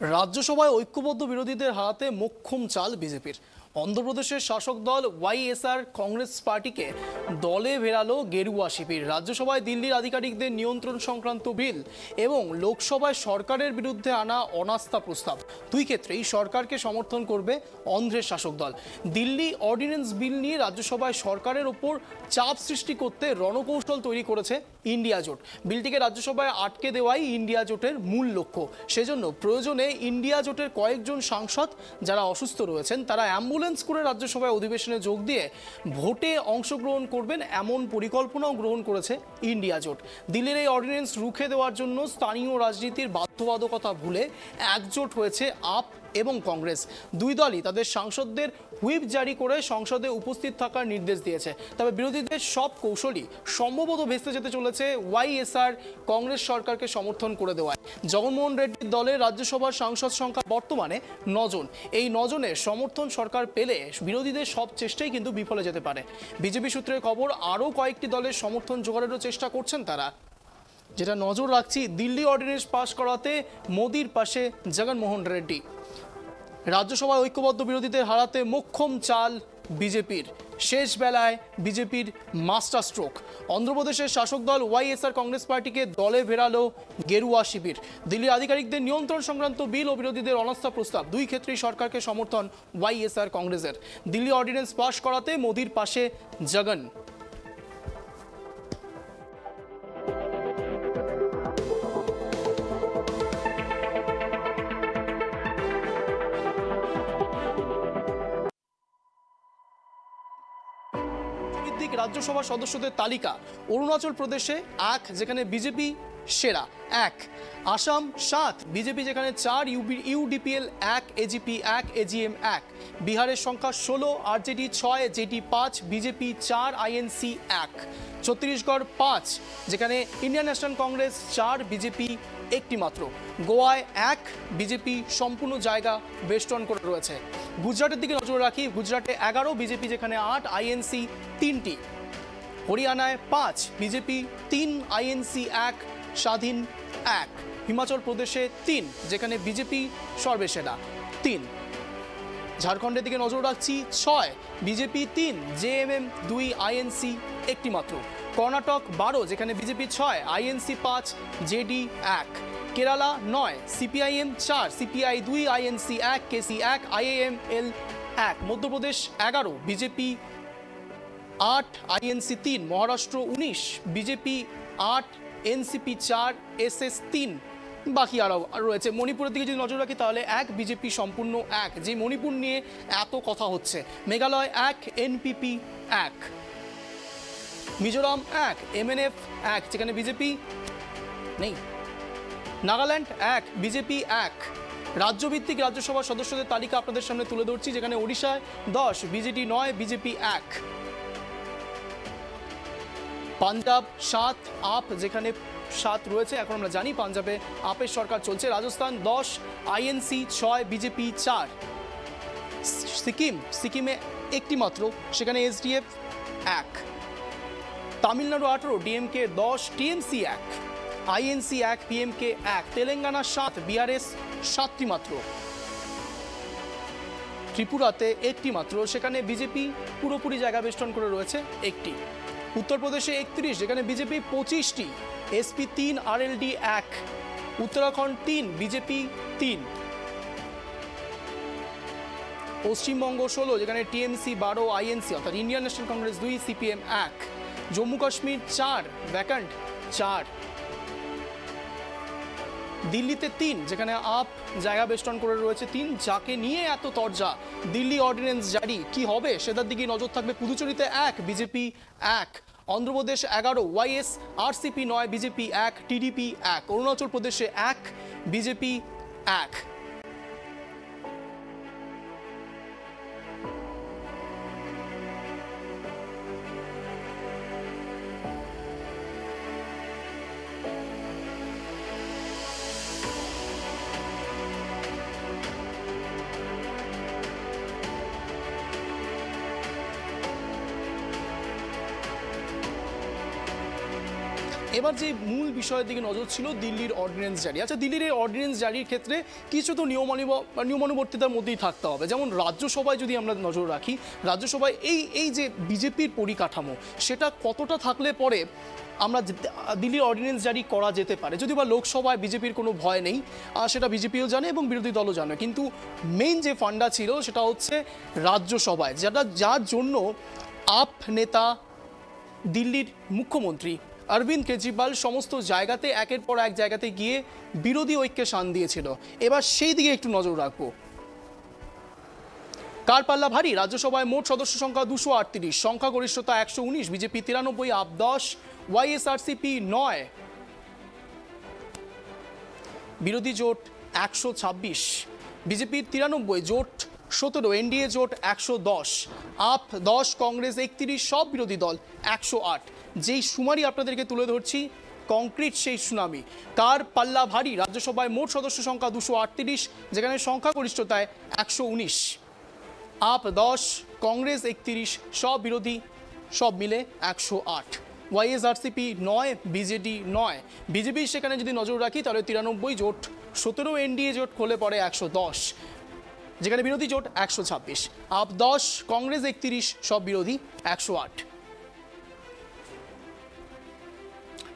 রাজ্যসভায় ঐক্যবদ্ধ বিরোধীদের হারাতে মোক্ষম চাল বিজেপির। অন্ধ্রপ্রদেশের শাসক দল ওয়াইএসআর কংগ্রেস পার্টিকে দলে ভেড়ালো গেরুয়া শিবির। রাজ্যসভায় দিল্লির আধিকারিকদের নিয়ন্ত্রণ সংক্রান্ত বিল এবং লোকসভায় সরকারের বিরুদ্ধে আনা অনাস্থা প্রস্তাব, দুই ক্ষেত্রেই সরকারকে সমর্থন করবে অন্ধ্রের শাসক দল। দিল্লি অর্ডিন্যান্স বিল নিয়ে রাজ্যসভায় সরকারের ওপর চাপ সৃষ্টি করতে রণকৌশল তৈরি করেছে ইন্ডিয়া জোট। বিলটিকে রাজ্যসভায় আটকে দেওয়াই ইন্ডিয়া জোটের মূল লক্ষ্য। সেজন্য প্রয়োজনে ইন্ডিয়া জোটের কয়েকজন সাংসদ যারা অসুস্থ রয়েছেন তারা অ্যাম্বুলেন্স করে রাজ্যসভায় অধিবেশনে যোগ দিয়ে ভোটে অংশগ্রহণ করবেন, এমন পরিকল্পনাও গ্রহণ করেছে ইন্ডিয়া জোট। দিল্লির এই অর্ডিন্যান্স রুখে দেওয়ার জন্য স্থানীয় রাজনীতির বাধ্যবাধকতা ভুলে একজোট হয়েছে আপ এবং কংগ্রেস। দুই দলই তাদের সাংসদদের হুইপ জারি করে সংসদে উপস্থিত থাকার নির্দেশ দিয়েছে। তবে বিরোধীদের সব কৌশলই সম্ভবত ভেস্তে যেতে চলেছে ওয়াইএসআর কংগ্রেস সরকারকে সমর্থন করে দেওয়ায়। জগনমোহন রেড্ডির দলের রাজ্যসভার সাংসদ সংখ্যা বর্তমানে 9 জন। এই 9 জনের সমর্থন সরকার পেলে বিরোধীদের সব চেষ্টাই কিন্তু বিফলে যেতে পারে। বিজেপি সূত্রের খবর, আরও কয়েকটি দলের সমর্থন জোগাড়েরও চেষ্টা করছেন তারা। যেটা নজর রাখছি, দিল্লি অর্ডিন্যান্স পাশ করাতে মোদির পাশে জগনমোহন রেড্ডি। রাজ্যসভায় ঐক্যবদ্ধ বিরোধীদের হারাতে মোক্ষম চাল বিজেপির। শেষ বেলায় বিজেপির মাস্টার স্ট্রোক। অন্ধ্রপ্রদেশের শাসক দল ওয়াইএসআর কংগ্রেস পার্টিকে দলে ভেড়ালো গেরুয়া শিবির। দিল্লির আধিকারিকদের নিয়ন্ত্রণ সংক্রান্ত বিল ও বিরোধীদের অনাস্থা প্রস্তাব, দুই ক্ষেত্রেই সরকারকে সমর্থন ওয়াইএসআর কংগ্রেসের। দিল্লি অর্ডিন্যান্স পাশ করাতে মোদির পাশে জগন। রাজ্যসভা সদস্যদের তালিকা, অরুণাচল প্রদেশে 1, যেখানে বিজেপি সেরা 1, আসাম 7, বিজেপি যেখানে 4, ইউডিপিএল 1, এজিপি 1, এজিএম 1, বিহারের সংখ্যা 16, RJD 6, JD 5, BJP 4, INC 1, Chhattisgarh 5, যেখানে ইন্ডিয়ান ন্যাশনাল কংগ্রেস 4, বিজেপি একটি মাত্র, গোয়ায় 1, বিজেপি সম্পূর্ণ জায়গা বেষ্টন করে রয়েছে। গুজরাটের দিকে নজর রাখি, গুজরাটে 11, বিজেপি যেখানে 8, আইএনসি 3টি, হরিয়ানায় 5, বিজেপি 3, আইএনসি 1, স্বাধীন 1, হিমাচল প্রদেশে 3, যেখানে বিজেপি সর্বেসেরা 3, ঝাড়খণ্ডের দিকে নজর রাখছি 6, বিজেপি 3, জেএমএম 2, আইএনসি একটি মাত্র, কর্ণাটক 12, যেখানে BJP 6, INC 5, JD 1, Kerala 9, CPIM 4, CPI 2, INC 1, কেসি 1, আইএএমএল 1, Madhya Pradesh 11, BJP 8, INC 3, Maharashtra 19, BJP 8, NCP 4, SS 3, বাকি আরও রয়েছে। মণিপুরের দিকে যদি নজর রাখি তাহলে 1, বিজেপি সম্পূর্ণ 1, যে মণিপুর নিয়ে এত কথা হচ্ছে। মেঘালয় 1, এনপিপি 1, মিজোরাম 1, এমএনএফ 1, যেখানে বিজেপি নেই, নাগাল্যান্ড 1, বিজেপি 1। রাজ্যভিত্তিক রাজ্যসভার সদস্যদের তালিকা আপনাদের সামনে তুলে ধরছি, যেখানে ওড়িশায় 10, বিজেডি 9, বিজেপি 1, পাঞ্জাব 7, আপ যেখানে 7 রয়েছে, এখন আমরা জানি পাঞ্জাবে আপের সরকার চলছে। রাজস্থান 10, আইএনসি 6, বিজেপি 4, সিকিমে একটি মাত্র, সেখানে SDF 1, Tamil Nadu 18, DMK 10, TMC 1, INC 1, PMK 1, Telangana 7, BRS 7টি মাত্র, ত্রিপুরাতে একটি মাত্র, সেখানে বিজেপি পুরোপুরি জায়গা বেষ্টন করে রয়েছে একটি, উত্তরপ্রদেশে 31, যেখানে বিজেপি 25টি, SP 3, RLD 1, Uttarakhand 3, BJP 3, Paschimbanga 16, যেখানে টিএমসি 12, আইএনসি অর্থাৎ Indian national congress 2, CPM 1, Jammu Kashmir 4, vacant 4, দিল্লিতে 3, যেখানে আপ জায়গা বেষ্টন করে রয়েছে 3, যাকে নিয়ে এত তরজা। দিল্লি অর্ডিন্যান্স জারি কি হবে সেটার দিকে নজর থাকবে। পুদুচেরিতে 1, BJP 1, Andhra Pradesh 11, YS RCP 9, BJP 1, TDP 1, Arunachal প্রদেশে 1, বিজেপি 1। এবার যে মূল বিষয়ের দিকে নজর ছিল দিল্লির অর্ডিন্যান্স জারি। আচ্ছা, দিল্লির এই অর্ডিন্যান্স জারির ক্ষেত্রে কিছু তো নিয়মানুবর্তিতার মধ্যেই থাকতে হবে। যেমন রাজ্যসভায় যদি আমরা নজর রাখি, রাজ্যসভায় এই যে বিজেপির পরিকাঠামো সেটা কতটা থাকলে পরে আমরা দিল্লির অর্ডিন্যান্স জারি করা যেতে পারে। যদিও বা লোকসভায় বিজেপির কোনো ভয় নেই, সেটা বিজেপিও জানে এবং বিরোধী দলও জানে, কিন্তু মেইন যে ফান্ডা ছিল সেটা হচ্ছে রাজ্যসভায়, যার জন্য আপ নেতা দিল্লির মুখ্যমন্ত্রী অরবিন্দ কেজরিওয়াল সমস্ত জায়গাতে একের পর এক জায়গাতে গিয়ে বিরোধী ঐক্যে শান দিয়েছিল। এবার সেই দিকে একটু নজর রাখবো। কার পাল্লা ভারী? রাজ্যসভায় মোট সদস্য সংখ্যা 238, সংখ্যাগরিষ্ঠতা 119, বিজেপি 93, আপ 10, ওয়াইএসআরসিপি 9, বিরোধী জোট 126, বিজেপির 93, জোট 17, এনডিএ জোট 110, আপ 10, কংগ্রেস 31, সব বিরোধী দল 108। যেই সুমারি আপনাদেরকে তুলে ধরছি, কংক্রিট সেই সুনামি। কার পাল্লা ভারী? রাজ্যসভায় মোট সদস্য সংখ্যা 238, যেখানে সংখ্যাগরিষ্ঠতায় 119, আপ 10, কংগ্রেস 31, সব বিরোধী সব মিলে 108, ওয়াইএসআরসিপি 9, বিজেডি 9, বিজেপি সেখানে যদি নজর রাখি তাহলে 93, জোট 17, এনডিএ জোট খোলে পড়ে 110, যেখানে বিরোধী জোট 126, আপ 10, কংগ্রেস 31, সব বিরোধী 108।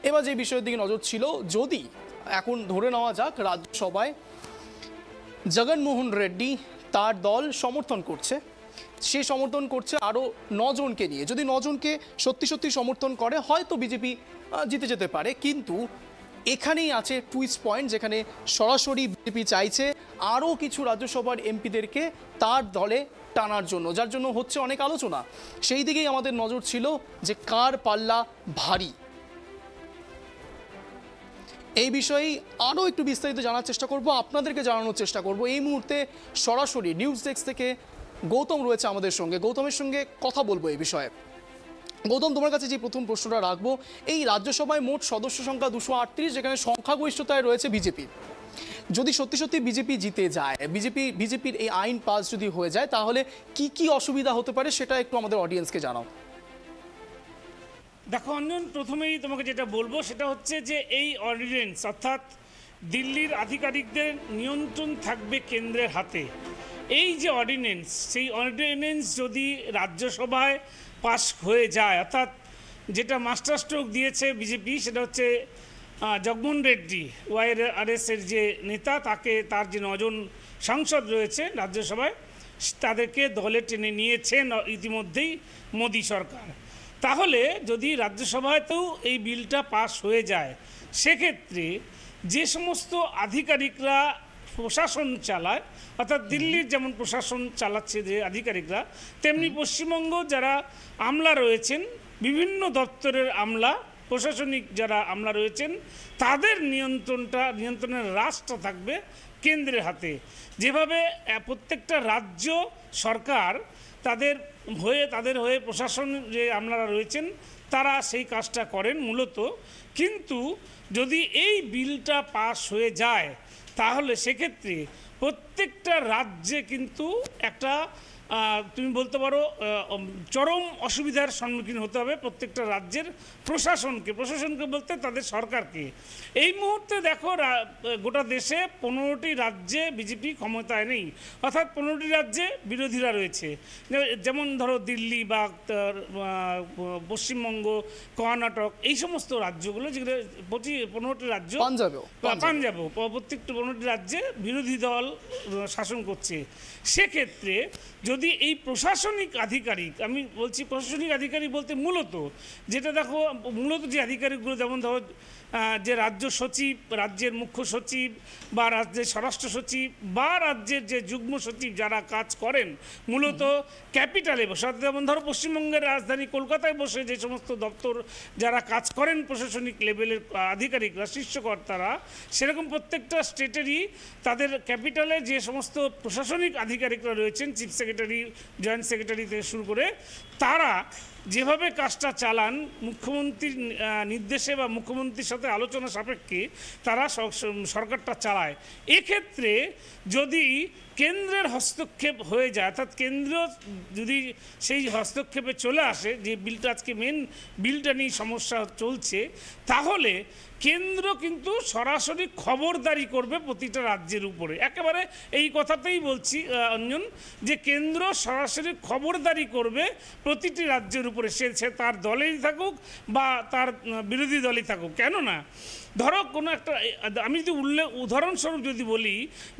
এবার যে বিষয়ের দিকে নজর ছিল, যদি এখন ধরে নেওয়া যাক রাজ্যসভায় জগনমোহন রেড্ডি তার দল সমর্থন করছে, সে সমর্থন করছে আরও 9 জনকে নিয়ে, যদি 9 জনকে সত্যি সমর্থন করে হয়তো বিজেপি জিতে যেতে পারে। কিন্তু এখানেই আছে টুইস্ট পয়েন্ট, যেখানে সরাসরি বিজেপি চাইছে আরও কিছু রাজ্যসভার এমপিদেরকে তার দলে টানার জন্য, যার জন্য হচ্ছে অনেক আলোচনা। সেই দিকেই আমাদের নজর ছিল যে কার পাল্লা ভারী। এই বিষয়ে আরও একটু বিস্তারিত জানার চেষ্টা করব, আপনাদেরকে জানানোর চেষ্টা করব। এই মুহূর্তে সরাসরি নিউজ ডেস্ক থেকে গৌতম রয়েছে আমাদের সঙ্গে, গৌতমের সঙ্গে কথা বলবো এই বিষয়ে। গৌতম, তোমার কাছে যে প্রথম প্রশ্নটা রাখবো, এই রাজ্যসভায় মোট সদস্য সংখ্যা 238, যেখানে সংখ্যাগরিষ্ঠতায় রয়েছে বিজেপি। যদি সত্যি বিজেপি জিতে যায়, বিজেপির এই আইন পাস যদি হয়ে যায়, তাহলে কি অসুবিধা হতে পারে সেটা একটু আমাদের অডিয়েন্সকে জানাও। দেখো অঞ্জন, প্রথমেই তোমাকে যেটা বলবো সেটা হচ্ছে যে এই অর্ডিন্যান্স, অর্থাৎ দিল্লির আধিকারিকদের নিয়ন্ত্রণ থাকবে কেন্দ্রের হাতে। এই যে অর্ডিন্যান্স, সেই অর্ডিন্যান্স যদি রাজ্যসভায় পাস হয়ে যায়, অর্থাৎ যেটা মাস্টার স্ট্রোক দিয়েছে বিজেপি, সেটা হচ্ছে জগনমোহন রেড্ডি ওয়াইআরএসের যে নেতা, তার যে 9 জন সাংসদ রয়েছে রাজ্যসভায়, তাদেরকে দলে টেনে নিয়েছেন ইতিমধ্যেই মোদি সরকার। তাহলে যদি রাজ্যসভাতেও এই বিলটা পাস হয়ে যায়, সেক্ষেত্রে যে সমস্ত আধিকারিকরা প্রশাসন চালায়, অর্থাৎ দিল্লির যেমন প্রশাসন চালাচ্ছে যে আধিকারিকরা, তেমনি পশ্চিমবঙ্গ যারা আমলা রয়েছেন, বিভিন্ন দপ্তরের আমলা, প্রশাসনিক যারা আমলা রয়েছেন, তাদের নিয়ন্ত্রণের রাশটা থাকবে কেন্দ্রের হাতে। যেভাবে প্রত্যেকটা রাজ্য সরকার তাদের হয়ে প্রশাসন যে আমলারা রয়েছেন তারা সেই কাজটা করেন মূলত। কিন্তু যদি এই বিলটা পাস হয়ে যায়, তাহলে সেক্ষেত্রে প্রত্যেকটা রাজ্যে কিন্তু একটা তুমি বলতে পারো চরম অসুবিধার সম্মুখীন হতে হবে প্রত্যেকটা রাজ্যের প্রশাসনকে বলতে তাদের সরকারকে। এই মুহূর্তে দেখো গোটা দেশে 15টি রাজ্যে বিজেপি ক্ষমতায় নেই, অর্থাৎ 15টি রাজ্যে বিরোধীরা রয়েছে। যেমন ধরো দিল্লি বা পশ্চিমবঙ্গ, কর্ণাটক, এই সমস্ত রাজ্যগুলো, যেগুলো 15টি রাজ্য, পাঞ্জাবও, প্রত্যেকটা 15টি রাজ্যে বিরোধী দল শাসন করছে। সেক্ষেত্রে যদি এই প্রশাসনিক আধিকারিক, আমি বলছি প্রশাসনিক আধিকারিক বলতে মূলত যেটা দেখো, মূলত যে আধিকারিকগুলো, যেমন ধরো যে রাজ্য সচিব, রাজ্যের মুখ্য সচিব বা রাজ্যের স্বরাষ্ট্র সচিব বা রাজ্যের যে যুগ্ম সচিব যারা কাজ করেন মূলত ক্যাপিটালে বসে, যেমন ধরো পশ্চিমবঙ্গের রাজধানী কলকাতায় বসে যে সমস্ত দপ্তর যারা কাজ করেন প্রশাসনিক লেভেলের আধিকারিকরা, শীর্ষকর্তারা, সেরকম প্রত্যেকটা স্টেটেরই তাদের ক্যাপিটালে যে সমস্ত প্রশাসনিক আধিকারিকরা রয়েছেন, চিফ সেক্রেটারি, জয়েন্ট সেক্রেটারি থেকে শুরু করে, তারা যেভাবে কাজটা চালান মুখ্যমন্ত্রীর নির্দেশে বা মুখ্যমন্ত্রীর সাথে আলোচনা সাপেক্ষে তারা সরকারটা চালায়। এক্ষেত্রে যদি কেন্দ্রের হস্তক্ষেপ হয়ে যায়, অর্থাৎ কেন্দ্র যদি সেই হস্তক্ষেপে চলে আসে, যে বিলটা আজকে মেন বিলটা নিয়ে সমস্যা চলছে, তাহলে কেন্দ্র কিন্তু সরাসরি খবরদারি করবে প্রতিটা রাজ্যের উপরে। একেবারে এই কথাতেই বলছি অঞ্জন, যে কেন্দ্র সরাসরি খবরদারি করবে প্রতিটি রাজ্যের উপরে, সে তার দলেই থাকুক বা তার বিরোধী দলই থাকুক। কেননা ধরো কোনো একটা, আমি যদি উদাহরণস্বরূপ যদি বলি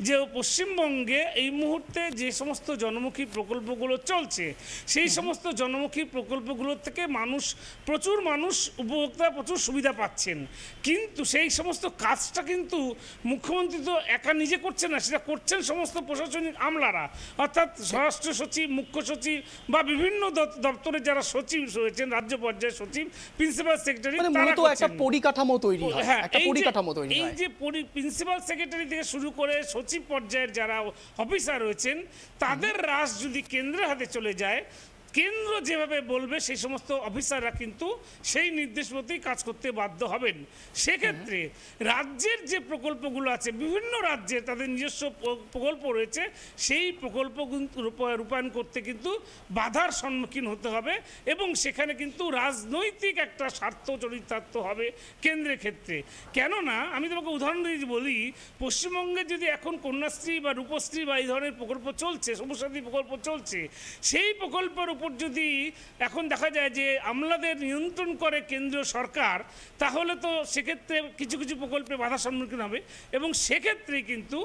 যে পশ্চিমবঙ্গে এই মুহূর্তে যে সমস্ত জনমুখী প্রকল্পগুলো চলছে, সেই সমস্ত জনমুখী প্রকল্পগুলোর থেকে প্রচুর মানুষ উপভোক্তা প্রচুর সুবিধা পাচ্ছেন, কিন্তু সেই সমস্ত কাজটা কিন্তু মুখ্যমন্ত্রী তো একা নিজে করছেন না, সেটা করছেন সমস্ত প্রশাসনিক আমলারা, অর্থাৎ স্বরাষ্ট্র সচিব, মুখ্য সচিব বা বিভিন্ন দপ্তরে যারা সচিব রয়েছেন, রাজ্য পর্যায়ের সচিব, প্রিন্সিপাল সেক্রেটারি, একটা পরিকাঠামো তৈরি হয়। এই যে প্রিন্সিপাল সেক্রেটারি থেকে শুরু করে সচিব পর্যায়ের যারা অফিসার রয়েছেন, তাদের রাশ যদি কেন্দ্রের হাতে চলে যায়, কেন্দ্র যেভাবে বলবে সেই সমস্ত অফিসাররা কিন্তু সেই নির্দেশ মতোই কাজ করতে বাধ্য হবেন। সেক্ষেত্রে রাজ্যের যে প্রকল্পগুলো আছে, বিভিন্ন রাজ্যে তাদের নিজস্ব প্রকল্প রয়েছে, সেই প্রকল্প রূপায়ণ করতে কিন্তু বাধার সম্মুখীন হতে হবে এবং সেখানে কিন্তু রাজনৈতিক একটা স্বার্থ চরিতার্থ হবে কেন্দ্রের ক্ষেত্রে। কেননা আমি তোমাকে উদাহরণ দিয়ে বলি, পশ্চিমবঙ্গে যদি এখন কন্যাশ্রী বা রূপশ্রী বা এই ধরনের প্রকল্প চলছে, সবুজ সাথী প্রকল্প চলছে, সেই প্রকল্পের উপর যদি এখন দেখা যায় যে আমলাদের নিয়ন্ত্রণ করে কেন্দ্রীয় সরকার, তাহলে তো সেক্ষেত্রে কিছু কিছু প্রকল্পে বাধার সম্মুখীন হবে এবং সেক্ষেত্রে কিন্তু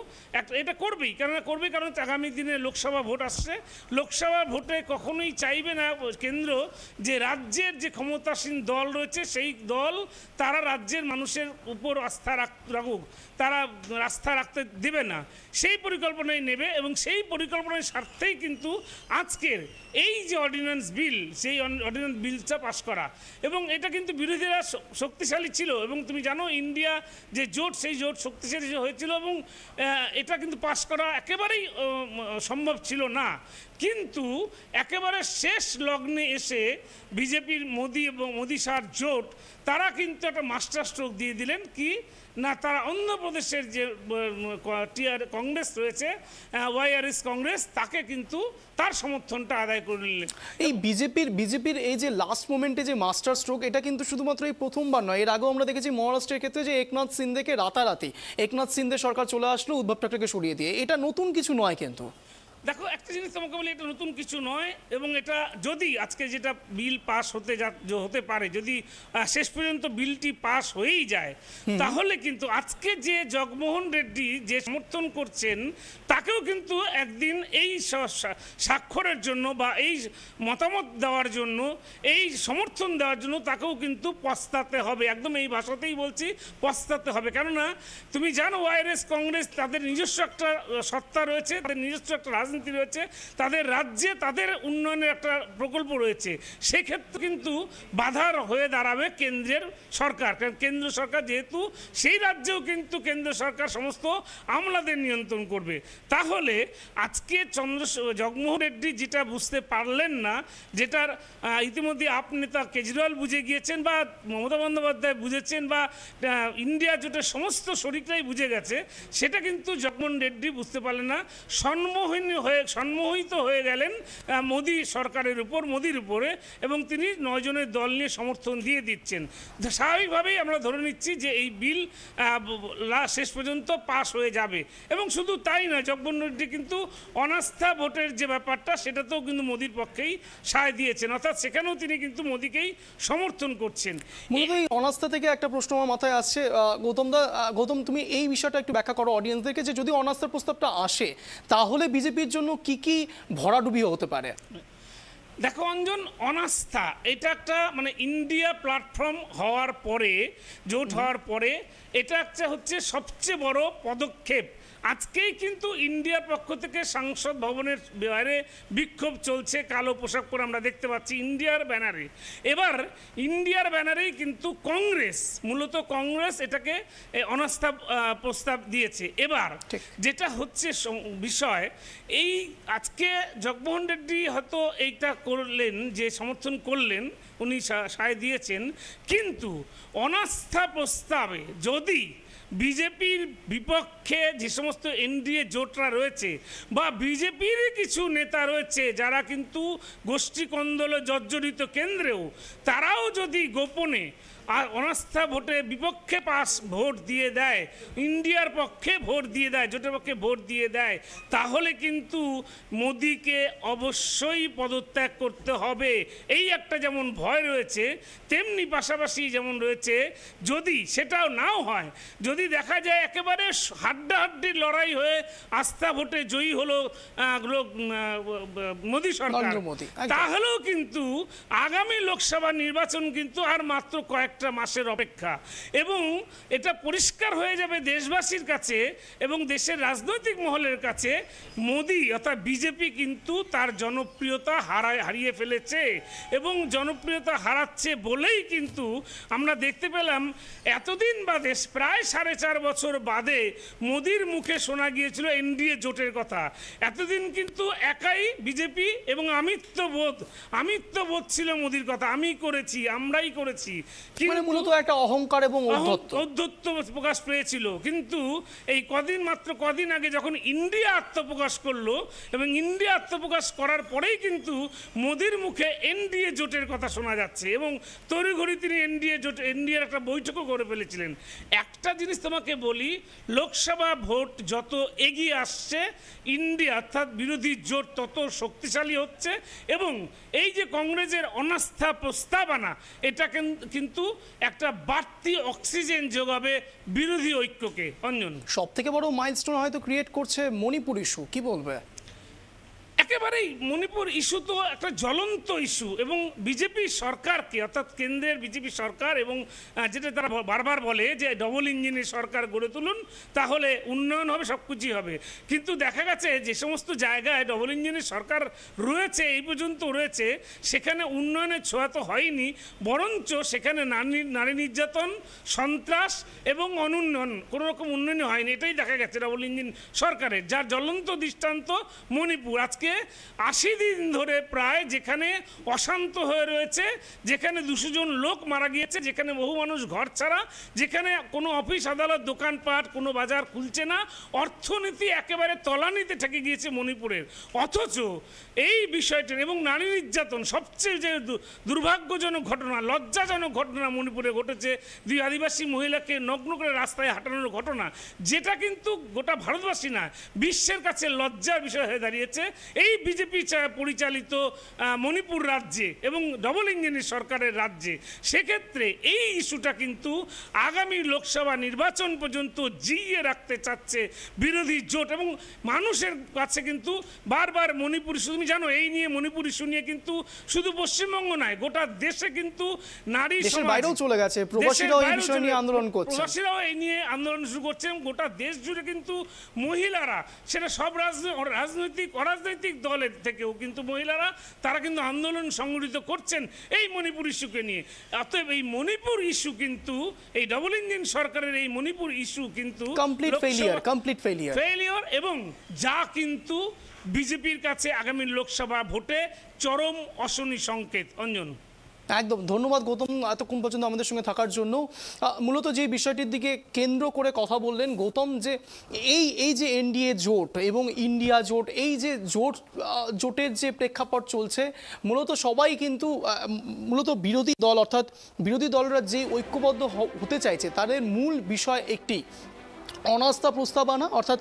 এটা করবেই। কারণ আগামী দিনে লোকসভা ভোট আসছে, লোকসভা ভোটে কখনোই চাইবে না কেন্দ্র যে রাজ্যের যে ক্ষমতাসীন দল রয়েছে সেই দল তারা রাজ্যের মানুষের উপর আস্থা রাখুক, তারা আস্থা রাখতে দেবে না, সেই পরিকল্পনায় নেবে এবং সেই পরিকল্পনার স্বার্থেই কিন্তু আজকের এই যে অর্ডিন্যান্স বিল, সেই অর্ডিন্যান্স বিলটা পাশ করা। এবং এটা কিন্তু বিরোধীরা শক্তিশালী ছিল এবং তুমি জানো ইন্ডিয়া যে জোট, সেই জোট শক্তিশালী হয়েছিল এবং এটা কিন্তু পাশ করা একেবারেই সম্ভব ছিল না। কিন্তু একেবারে শেষ লগ্নে এসে বিজেপির মোদি এবং মোদি শাহর জোট তারা কিন্তু একটা মাস্টার স্ট্রোক দিয়ে দিলেন কি না, তারা অন্ধ্রপ্রদেশের যে কংগ্রেস রয়েছে, ওয়াইআরএস কংগ্রেস, তাকে কিন্তু তার সমর্থনটা আদায় করে নিলেন। এই বিজেপির এই যে লাস্ট মোমেন্টে যে মাস্টার স্ট্রোক, এটা কিন্তু শুধুমাত্র এই প্রথমবার নয়, এর আগেও আমরা দেখেছি মহারাষ্ট্রের ক্ষেত্রে যে একনাথ সিন্ধেকে রাতারাতি একনাথ সিন্ধে সরকার চলে আসলো উদ্ধব ঠাকরেকে সরিয়ে দিয়ে। এটা নতুন কিছু নয় কিন্তু। দেখো একটা জিনিস তোমাকে বলি, এটা নতুন কিছু নয় এবং এটা যদি আজকে যেটা বিল পাস হতে পারে, যদি শেষ পর্যন্ত বিলটি পাস হয়েই যায়, তাহলে কিন্তু আজকে যে জগমোহন রেড্ডি যে সমর্থন করছেন তাকেও কিন্তু একদিন এই স্বাক্ষরের জন্য বা এই মতামত দেওয়ার জন্য, এই সমর্থন দেওয়ার জন্য তাকেও কিন্তু পস্তাতে হবে। একদম এই ভাষাতেই বলছি, পস্তাতে হবে। কেননা তুমি জানো ওয়াইআরএস কংগ্রেস তাদের নিজস্ব একটা সত্তা রয়েছে, তাদের নিজস্ব একটা রাজনীতি রয়েছে, তাদের রাজ্যে তাদের উন্নয়নের একটা প্রকল্প রয়েছে। সেক্ষেত্রে কিন্তু বাধার হয়ে দাঁড়াবে কেন্দ্রের সরকার, কারণ কেন্দ্র সরকার যেহেতু সেই রাজ্যেও কিন্তু কেন্দ্র সরকার সমস্ত আমলাদের নিয়ন্ত্রণ করবে। তাহলে আজকে জগমোহন রেড্ডি যেটা বুঝতে পারলেন না, যেটার ইতিমধ্যে আপ নেতা কেজরিওয়াল বুঝে গিয়েছেন বা মমতা বন্দ্যোপাধ্যায় বুঝেছেন বা ইন্ডিয়া জোটের সমস্ত শরিকরাই বুঝে গেছে, সেটা কিন্তু জগমোহন রেড্ডি বুঝতে পারলেন না। সম্মোহিত হয়ে গেলেন মোদি সরকারের উপর, মোদির উপরে, এবং তিনি 9 জনের দল নিয়ে সমর্থন দিয়ে দিচ্ছেন। স্বাভাবিকভাবেই আমরা ধরে নিচ্ছি যে এই বিল শেষ পর্যন্ত পাস হয়ে যাবে। এবং শুধু তাই না, জগমোহন রেড্ডি কিন্তু অনাস্থা ভোটের যে ব্যাপারটা সেটাতেও কিন্তু মোদির পক্ষেই সায় দিয়েছেন, অর্থাৎ সেখানেও তিনি কিন্তু মোদিকেই সমর্থন করছেন। মূলত এই অনাস্থা থেকে একটা প্রশ্ন আমার মাথায় আসছে, গৌতম তুমি এই বিষয়টা একটু ব্যাখ্যা করো অডিয়েন্সদেরকে, যে যদি অনাস্থার প্রস্তাবটা আসে তাহলে বিজেপির জন্য কি ভরাডুবি হতে পারে? দেখো অঞ্জন, অনাস্থা এটা একটা মানে ইন্ডিয়া প্ল্যাটফর্ম হওয়ার পরে, জোট হওয়ার পরে, এটা একটা হচ্ছে সবচেয়ে বড় পদক্ষেপ আজকেই কিন্তু ইন্ডিয়ার পক্ষ থেকে সংসদ ভবনের বাইরে বিক্ষোভ চলছে, কালো পোশাক পরে আমরা দেখতে পাচ্ছি ইন্ডিয়ার ব্যানারে। এবার ইন্ডিয়ার ব্যানারেই কিন্তু কংগ্রেস, মূলত কংগ্রেস এটাকে অনাস্থা প্রস্তাব দিয়েছে। এবার যেটা হচ্ছে বিষয়, এই আজকে জগমোহন রেড্ডি হয়তো এইটা করলেন, যে সমর্থন করলেন, উনি সায় দিয়েছেন, কিন্তু অনাস্থা প্রস্তাবে যদি বিজেপির বিপক্ষে যে সমস্ত এনডিএ জোটরা রয়েছে বা বিজেপির কিছু নেতা রয়েছে যারা কিন্তু গোষ্ঠী কন্দলে জর্জরিত কেন্দ্রেও, তারাও যদি গোপনে আর অনাস্থা ভোটে বিপক্ষে ভোট দিয়ে দেয়, ইন্ডিয়ার পক্ষে ভোট দিয়ে দেয়, জোটের পক্ষে ভোট দিয়ে দেয়, তাহলে কিন্তু মোদিকে অবশ্যই পদত্যাগ করতে হবে। এই একটা যেমন ভয় রয়েছে, তেমনি পাশাপাশি যেমন রয়েছে, যদি সেটাও নাও হয়, যদি দেখা যায় একেবারে হাড্ডাহাড্ডির লড়াই হয়ে আস্থা ভোটে জয়ী হলো মোদি সরকার, তাহলেও কিন্তু আগামী লোকসভা নির্বাচন কিন্তু আর মাত্র কয়েকটা মাসের অপেক্ষা, এবং এটা পরিষ্কার হয়ে যাবে দেশবাসীর কাছে এবং দেশের রাজনৈতিক মহলের কাছে, মোদি অর্থাৎ বিজেপি কিন্তু তার জনপ্রিয়তা হারিয়ে ফেলেছে, এবং জনপ্রিয়তা হারাচ্ছে বলেই কিন্তু আমরা দেখতে পেলাম এতদিন বাদে, প্রায় 4.5 বছর বাদে মোদির মুখে শোনা গিয়েছিল এনডিএ জোটের কথা। এতদিন কিন্তু একাই বিজেপি এবং আমিত্ববোধ ছিল মোদির কথা, আমি করেছি, আমরাই করেছি, মূলত একটা অহংকার এবং ঔদ্ধত্য প্রকাশ পেয়েছিল। কিন্তু এই মাত্র কদিন আগে যখন ইন্ডিয়া আত্মপ্রকাশ করলো, এবং ইন্ডিয়া আত্মপ্রকাশ করার পরেই কিন্তু মোদির মুখে এনডিএ জোটের কথা শোনা যাচ্ছে, এবং তড়িঘড়ি তিনি এনডিএর একটা বৈঠকও করে ফেলেছিলেন। একটা জিনিস তোমাকে বলি, লোকসভা ভোট যত এগিয়ে আসছে, ইন্ডিয়া অর্থাৎ বিরোধী জোট তত শক্তিশালী হচ্ছে, এবং এই যে কংগ্রেসের অনাস্থা প্রস্তাবনা, এটা কিন্তু একটা বাড়তি অক্সিজেন যোগাবে বিরোধী ঐক্যকে। অঞ্জন, সব থেকে বড় মাইলস্টোন হয়তো ক্রিয়েট করছে মণিপুর ইস্যু, কি বলবে? একেবারেই মণিপুর ইস্যু তো একটা জ্বলন্ত ইস্যু, এবং বিজেপি সরকারকে, অর্থাৎ কেন্দ্রের বিজেপি সরকার, এবং যেটা তারা বারবার বলে যে ডবল ইঞ্জিনের সরকার গড়ে তুলুন, তাহলে উন্নয়ন হবে, সব কিছুই হবে। কিন্তু দেখা গেছে যে সমস্ত জায়গায় ডবল ইঞ্জিনের সরকার রয়েছে, এই পর্যন্ত রয়েছে, সেখানে উন্নয়নের ছোঁয়া তো হয়নি, বরঞ্চ সেখানে নারী নির্যাতন, সন্ত্রাস এবং অনুন্নয়ন, কোনো রকম উন্নয়ন হয়নি। এটাই দেখা গেছে ডবল ইঞ্জিন সরকারের, যার জ্বলন্ত দৃষ্টান্ত মণিপুর। আজকে 80 দিন ধরে প্রায় যেখানে অশান্ত হয়ে রয়েছে, যেখানে 200 জন লোক মারা গিয়েছে, যেখানে বহু মানুষ ঘর ছাড়া, যেখানে কোনো অফিস আদালত দোকানপাট কোনো বাজার খুলছে না, অর্থনীতি একেবারে তলানিতে ঠেকে গিয়েছে মণিপুরের। অথচ এই বিষয়টি এবং নারী নির্যাতন সবচেয়ে যে দুর্ভাগ্যজনক ঘটনা, লজ্জাজনক ঘটনা মণিপুরে ঘটেছে, 2 আদিবাসী মহিলাকে নগ্ন করে রাস্তায় হাঁটানোর ঘটনা, যেটা কিন্তু গোটা ভারতবাসী না, বিশ্বের কাছে লজ্জার বিষয় হয়ে দাঁড়িয়েছে এই বিজেপি পরিচালিত মণিপুর রাজ্যে এবং ডবল ইঞ্জিনের সরকারের রাজ্যে। সেক্ষেত্রে এই ইস্যুটা কিন্তু আগামী লোকসভা নির্বাচন পর্যন্ত জিইয়ে রাখতে চাচ্ছে বিরোধী জোট, এবং মানুষের কাছে কিন্তু বারবার মণিপুর ইস্যু, তুমি জানো এই নিয়ে মণিপুর ইস্যু নিয়ে কিন্তু শুধু পশ্চিমবঙ্গ নয়, গোটা দেশে কিন্তু নারী বাইরেও চলে গেছে, প্রবাসীরাও এই বিষয় নিয়ে আন্দোলন করছে, প্রবাসীরাও এই নিয়ে আন্দোলন শুরু করছে, এবং গোটা দেশ জুড়ে কিন্তু মহিলারা, সেটা সব অরাজনৈতিক দলের থেকেও কিন্তু মহিলারা, তারা কিন্তু আন্দোলন সংগঠিত করছেন এই মণিপুর ইস্যুকে নিয়ে। অতএব এই মণিপুর ইস্যু কিন্তু, এই ডবল ইঞ্জিন সরকারের এই মণিপুর ইস্যু কিন্তু কমপ্লিট ফেলিয়ার, এবং যা কিন্তু বিজেপির কাছে আগামী লোকসভা ভোটে চরম অশনি সংকেত। অঞ্জন, একদম ধন্যবাদ গৌতম এতক্ষণ পর্যন্ত আমাদের সঙ্গে থাকার জন্য। মূলত যে বিষয়টির দিকে কেন্দ্র করে কথা বললেন গৌতম, যে এই যে এনডিএ জোট এবং ইন্ডিয়া জোট, এই যে জোটের যে প্রেক্ষাপট চলছে, মূলত সবাই কিন্তু মূলত বিরোধী দল, অর্থাৎ বিরোধী দলরা যে ঐক্যবদ্ধ হতে চাইছে, তাদের মূল বিষয় একটি, অনাস্থা প্রস্তাবনা, অর্থাৎ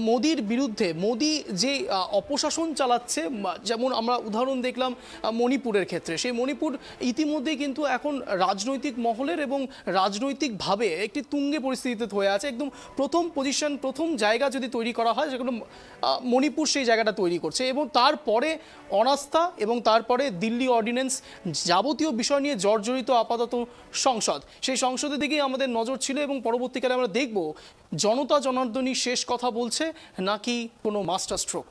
মোদির বিরুদ্ধে মোদি যে অপশাসন চালাচ্ছে, যেমন আমরা উদাহরণ দেখলাম মণিপুরের ক্ষেত্রে, সেই মণিপুর ইতিমধ্যেই কিন্তু এখন রাজনৈতিক মহলের এবং রাজনৈতিকভাবে একটি তুঙ্গে পরিস্থিতিতে হয়ে আছে। একদম প্রথম জায়গা যদি তৈরি করা হয়, যেগুলো মণিপুর সেই জায়গাটা তৈরি করছে, এবং তারপরে অনাস্থা, এবং তারপরে দিল্লি অর্ডিন্যান্স, যাবতীয় বিষয় নিয়ে জর্জরিত আপাতত সংসদ, সেই সংসদের দিকেই আমাদের নজর ছিল, এবং পরবর্তীকালে আমরা দেখব জনতা জনার্দনই শেষ কথা বলছে নাকি কোনো মাস্টার স্ট্রোক?